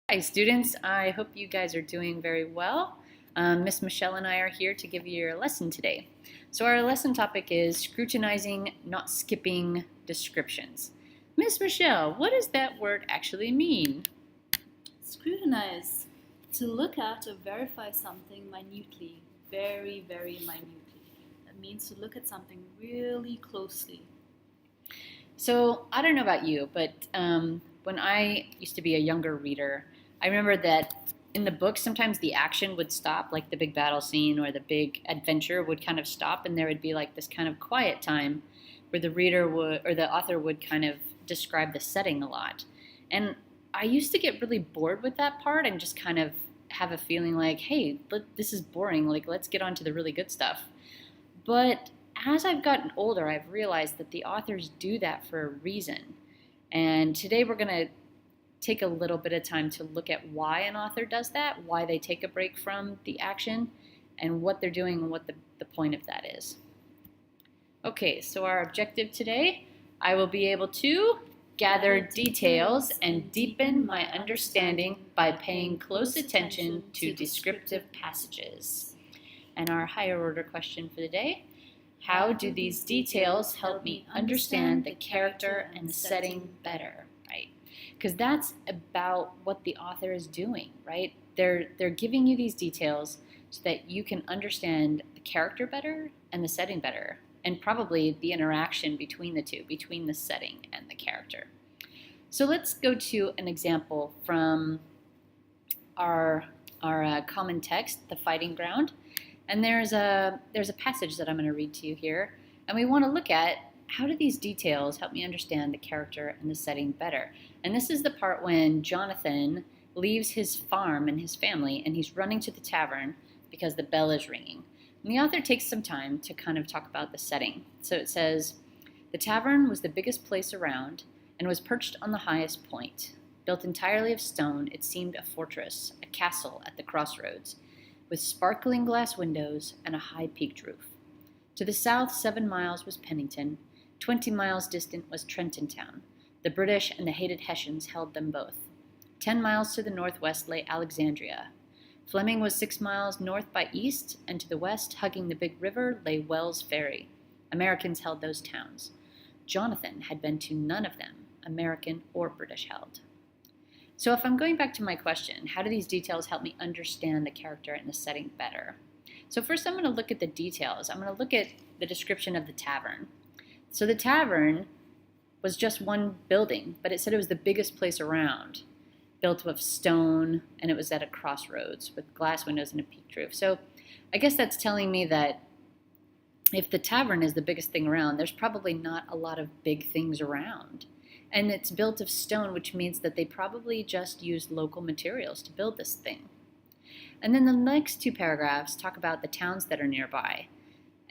Hi students, I hope you guys are doing very well. Miss Michelle and I are here to give you your lesson today. So our lesson topic is scrutinizing, not skipping descriptions. Miss Michelle, what does that word actually mean? Scrutinize. To look at or verify something minutely, very, very minutely. That means to look at something really closely. So I don't know about you, but when I used to be a younger reader, I remember that in the book sometimes the action would stop, like the big battle scene or the big adventure would kind of stop, and there would be like this kind of quiet time where the reader would or the author would kind of describe the setting a lot. And I used to get really bored with that part and just kind of have a feeling like, hey, this is boring. Like, let's get on to the really good stuff. But as I've gotten older, I've realized that the authors do that for a reason. And today we're going to take a little bit of time to look at why an author does that, why they take a break from the action, and what they're doing and what the point of that is. Okay, so our objective today, I will be able to gather details and deepen my understanding by paying close attention to descriptive passages. And our higher order question for the day, how do these details help me understand the character and the setting better, right? Because that's about what the author is doing, right? They're giving you these details so that you can understand the character better and the setting better, and probably the interaction between the two, between the setting and the character. So let's go to an example from our common text, The Fighting Ground. And there's a passage that I'm going to read to you here, and we want to look at how do these details help me understand the character and the setting better. And this is the part when Jonathan leaves his farm and his family, and he's running to the tavern because the bell is ringing. And the author takes some time to kind of talk about the setting. So it says, the tavern was the biggest place around and was perched on the highest point. Built entirely of stone, it seemed a fortress, a castle at the crossroads, with sparkling glass windows and a high-peaked roof. To the south, 7 miles was Pennington. 20 miles distant was Trenton town. The British and the hated Hessians held them both. 10 miles to the northwest lay Alexandria. Fleming was 6 miles north by east, and to the west, hugging the big river, lay Wells Ferry. Americans held those towns. Jonathan had been to none of them, American or British held. So if I'm going back to my question, how do these details help me understand the character and the setting better? So first I'm going to look at the details. I'm going to look at the description of the tavern. So the tavern was just one building, but it said it was the biggest place around, built of stone, and it was at a crossroads with glass windows and a peaked roof. So I guess that's telling me that if the tavern is the biggest thing around, there's probably not a lot of big things around. And it's built of stone, which means that they probably just used local materials to build this thing. And then the next two paragraphs talk about the towns that are nearby.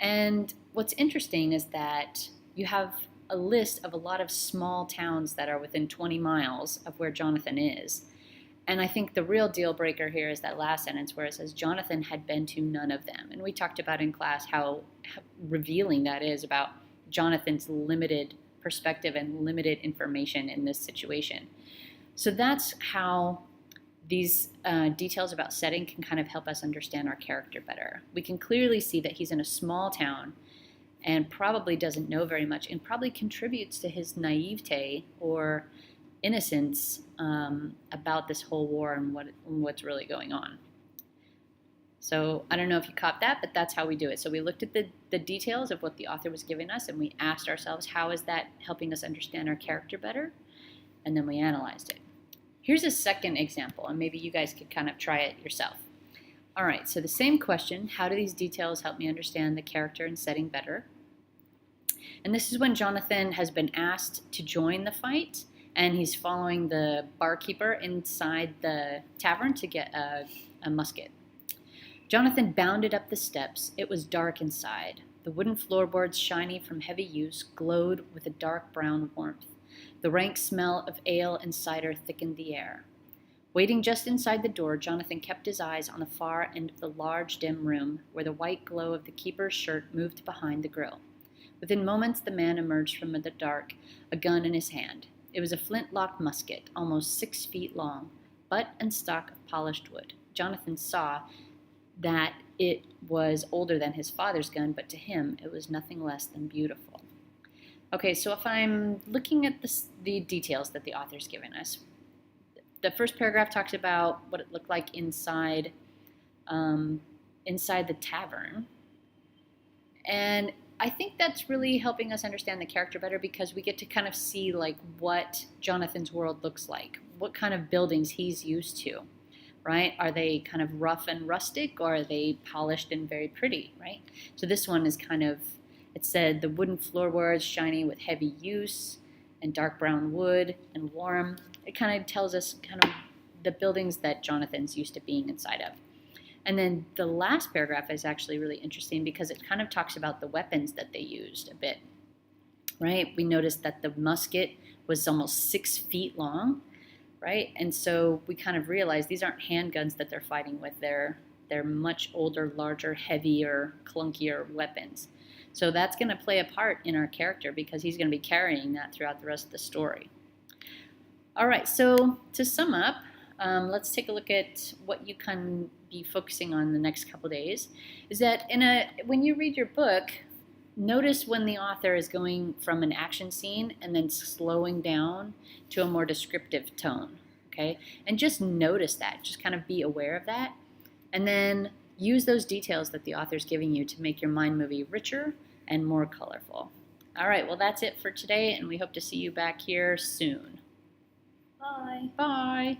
And what's interesting is that you have a list of a lot of small towns that are within 20 miles of where Jonathan is. And I think the real deal breaker here is that last sentence where it says Jonathan had been to none of them. And we talked about in class how revealing that is about Jonathan's limited perspective and limited information in this situation. So that's how these details about setting can kind of help us understand our character better. We can clearly see that he's in a small town and probably doesn't know very much and probably contributes to his naivete or innocence about this whole war and what's really going on. So I don't know if you caught that, but that's how we do it. So we looked at the details of what the author was giving us, and we asked ourselves, how is that helping us understand our character better? And then we analyzed it. Here's a second example, and maybe you guys could kind of try it yourself. All right, so the same question, how do these details help me understand the character and setting better? And this is when Jonathan has been asked to join the fight, and he's following the barkeeper inside the tavern to get a musket. Jonathan bounded up the steps. It was dark inside. The wooden floorboards, shiny from heavy use, glowed with a dark brown warmth. The rank smell of ale and cider thickened the air. Waiting just inside the door, Jonathan kept his eyes on the far end of the large, dim room, where the white glow of the keeper's shirt moved behind the grill. Within moments, the man emerged from the dark, a gun in his hand. It was a flint-locked musket, almost 6 feet long, butt and stock of polished wood. Jonathan saw that it was older than his father's gun, but to him it was nothing less than beautiful. Okay, so if I'm looking at the details that the author's given us, the first paragraph talks about what it looked like inside inside the tavern. And I think that's really helping us understand the character better because we get to kind of see like what Jonathan's world looks like, what kind of buildings he's used to, right? Are they kind of rough and rustic or are they polished and very pretty, right? So this one is kind of, it said the wooden floorboards shiny with heavy use and dark brown wood and warm. It kind of tells us kind of the buildings that Jonathan's used to being inside of. And then the last paragraph is actually really interesting because it kind of talks about the weapons that they used a bit, right? We noticed that the musket was almost 6 feet long, right? And so we kind of realized these aren't handguns that they're fighting with. They're much older, larger, heavier, clunkier weapons. So that's going to play a part in our character because he's going to be carrying that throughout the rest of the story. All right, so to sum up, let's take a look at what you can be focusing on the next couple days. Is that when you read your book, notice when the author is going from an action scene and then slowing down to a more descriptive tone, okay? And just notice that, just kind of be aware of that. And then use those details that the author's giving you to make your mind movie richer and more colorful. All right, well, that's it for today, and we hope to see you back here soon. Bye. Bye.